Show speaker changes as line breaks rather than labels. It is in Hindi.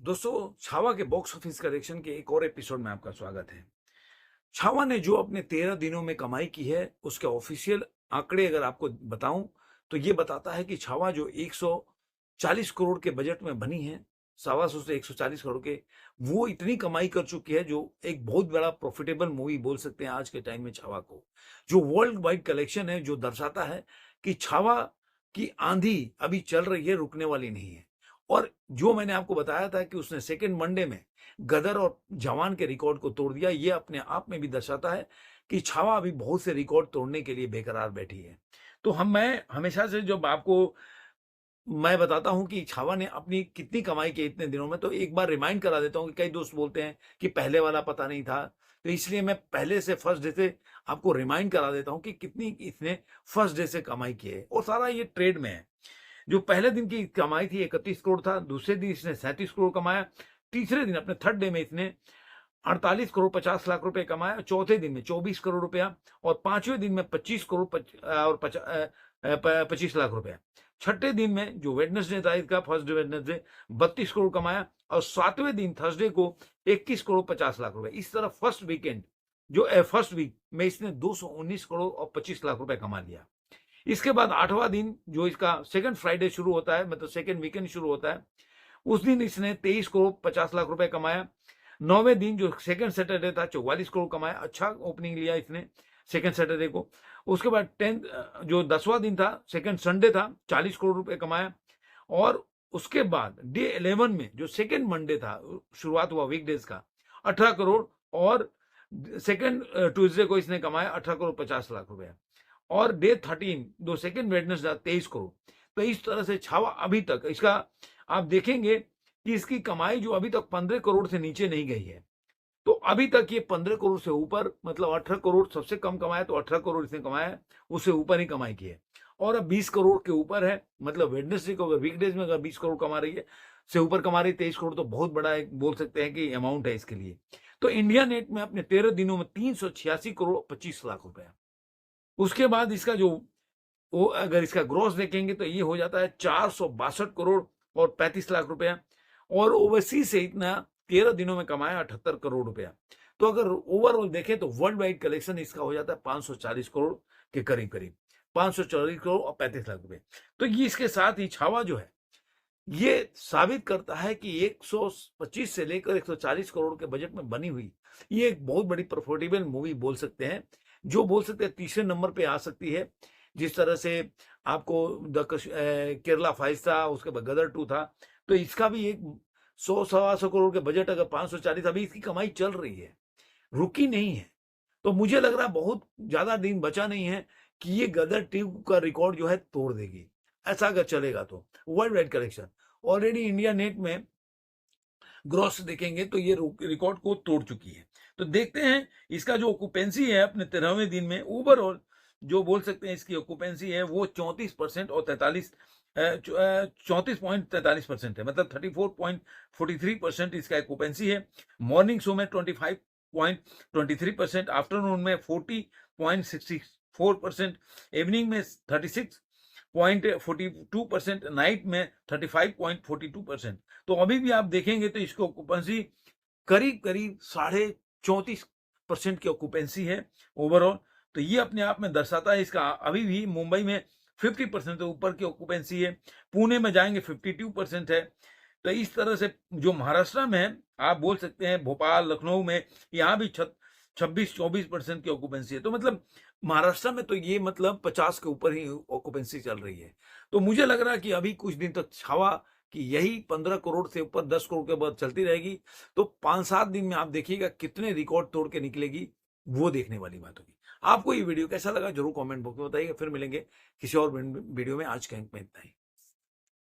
दोस्तों, छावा के बॉक्स ऑफिस कलेक्शन के एक और एपिसोड में आपका स्वागत है। छावा ने जो अपने 13 दिनों में कमाई की है, उसके ऑफिशियल आंकड़े अगर आपको बताऊं तो ये बताता है कि छावा जो 140 करोड़ के बजट में बनी है, 125 से 140 करोड़ के, वो इतनी कमाई कर चुकी है जो एक बहुत बड़ा प्रॉफिटेबल मूवी बोल सकते हैं आज के टाइम में छावा को। जो वर्ल्ड वाइड कलेक्शन है, जो दर्शाता है कि छावा की आंधी अभी चल रही है, रुकने वाली नहीं है। और जो मैंने आपको बताया था कि उसने सेकेंड मंडे में गदर और जवान के रिकॉर्ड को तोड़ दिया, ये अपने आप में भी दर्शाता है कि छावा अभी बहुत से रिकॉर्ड तोड़ने के लिए बेकरार बैठी है। तो मैं हमेशा से जब आपको मैं बताता हूं कि छावा ने अपनी कितनी कमाई की इतने दिनों में, तो एक बार रिमाइंड करा देता हूं कि कई दोस्त बोलते हैं कि पहले वाला पता नहीं था, तो इसलिए मैं पहले से फर्स्ट डे से आपको रिमाइंड करा देता हूं कि कितनी इसने फर्स्ट डे से कमाई की है। और सारा ये ट्रेड में है। जो पहले दिन की कमाई थी 31 करोड़ था, दूसरे दिन इसने 37 करोड़ कमाया, तीसरे दिन अपने थर्ड डे में इसने 48 करोड़ 50 लाख रुपए कमाया, चौथे दिन में 24 करोड़ रुपया, और पांचवें दिन में 25 करोड़ और 25 लाख रुपया। छठे दिन में जो वेडनेसडे था, इसका फर्स्ट वेडनेसडे, 32 करोड़ कमाया, और सातवें दिन थर्सडे को 21 करोड़ 50 लाख रुपए। इस तरह फर्स्ट वीकेंड जो फर्स्ट वीक में इसने 219 करोड़ और 25 लाख रुपए कमा लिया। इसके बाद आठवां दिन जो इसका सेकंड फ्राइडे शुरू होता है, मतलब सेकंड वीकेंड शुरू होता है, उस दिन इसने 23 करोड़ 50 लाख रुपए कमाया। नौवें दिन जो सेकंड सैटरडे था, 44 करोड़ कमाया। अच्छा ओपनिंग लिया इसने सेकंड सैटरडे को। उसके बाद 10 जो 10वां दिन था, सेकंड संडे था, 40 करोड़ रुपए कमाया। और उसके बाद डे 11 में जो सेकंड मंडे था, शुरुआत हुआ वीकडेज का, 18 करोड़, और सेकंड ट्यूसडे को इसने कमाया 18 करोड़ 50 लाख रुपए। और डे 13 जो सेकेंड वेडनेसडे 23 करोड़। तो इस तरह से छावा अभी तक इसका आप देखेंगे कि इसकी कमाई जो अभी तक 15 करोड़ से नीचे नहीं गई है। तो अभी तक ये 15 करोड़ से ऊपर, मतलब 18 करोड़ सबसे कम कमाया, तो 18 करोड़ इसने कमाया, उससे ऊपर ही कमाई की है। और अब 20 करोड़ के ऊपर है, मतलब वेडनेसडे को वीकडेज में अगर 20 करोड़ कमा रही है, से ऊपर कमा रही है 23 करोड़, तो बहुत बड़ा एक बोल सकते हैं कि अमाउंट है इसके लिए। तो इंडिया नेट में अपने 13 दिनों में 386 करोड़ 25 लाख रुपए। उसके बाद इसका जो वो अगर इसका ग्रॉस देखेंगे तो ये हो जाता है 462 करोड़ और 35 लाख रुपया। और ओवरसीज से इतना 13 दिनों में कमाया 78 करोड़ रुपया। तो अगर ओवरऑल देखें तो वर्ल्ड वाइड कलेक्शन इसका हो जाता है 540 करोड़ के करीब करीब, 540 करोड़ और 35 लाख रुपए। तो ये इसके साथ ही छावा जो है, ये साबित करता है कि 125 से लेकर 140 करोड़ के बजट में बनी हुई ये एक बहुत बड़ी प्रॉफिटेबल मूवी बोल सकते हैं, जो बोल सकते हैं तीसरे नंबर पे आ सकती है। जिस तरह से आपको केरला फाइल्स था, उसके बाद गदर 2 था, तो इसका भी एक 100 सवा 100 करोड़ के बजट, अगर 540, अभी इसकी कमाई चल रही है, रुकी नहीं है। तो मुझे लग रहा है बहुत ज्यादा दिन बचा नहीं है कि ये गदर 2 का रिकॉर्ड जो है तोड़ देगी। ऐसा अगर चलेगा तो world wide collection already India net में ग्रॉस देखेंगे तो ये रिकॉर्ड को तोड़ चुकी है। तो देखते हैं इसका जो ऑक्यूपेंसी है अपने 13वें दिन में, ओवरऑल जो बोल सकते हैं इसकी ऑक्यूपेंसी है वो 34% और 34.43% है, मतलब 34.43% इसका ऑक्यूपेंसी है। मॉर्निंग शो में 25.23%, आफ्टरनून में 40.64%, इवनिंग में 36.42%, नाइट में 35.42%। तो अभी भी आप देखेंगे तो इसकी ऑक्यूपेंसी करीब करीब 34.5% की ऑक्यूपेंसी है ओवरऑल। तो ये अपने आप में दर्शाता है इसका अभी भी मुंबई में 50% से ऊपर की ऑक्यूपेंसी है, पुणे में जाएंगे 52% है। तो इस तरह से जो महाराष्ट्र में है, आप बोल सकते हैं भोपाल, लखनऊ में, यहाँ भी 26-24% की ऑक्यूपेंसी है। तो मतलब महाराष्ट्र में तो ये मतलब 50 के ऊपर ही ऑक्यूपेंसी चल रही है। तो मुझे लग रहा है कि अभी कुछ दिन तक छावा कि यही 15 करोड़ से ऊपर 10 करोड़ के बाद चलती रहेगी। तो 5-7 दिन में आप देखिएगा कितने रिकॉर्ड तोड़ के निकलेगी, वो देखने वाली बात होगी। आपको ये वीडियो कैसा लगा जरूर कमेंट बॉक्स में बताइएगा। फिर मिलेंगे किसी और वीडियो में। आज के अंक में इतना ही।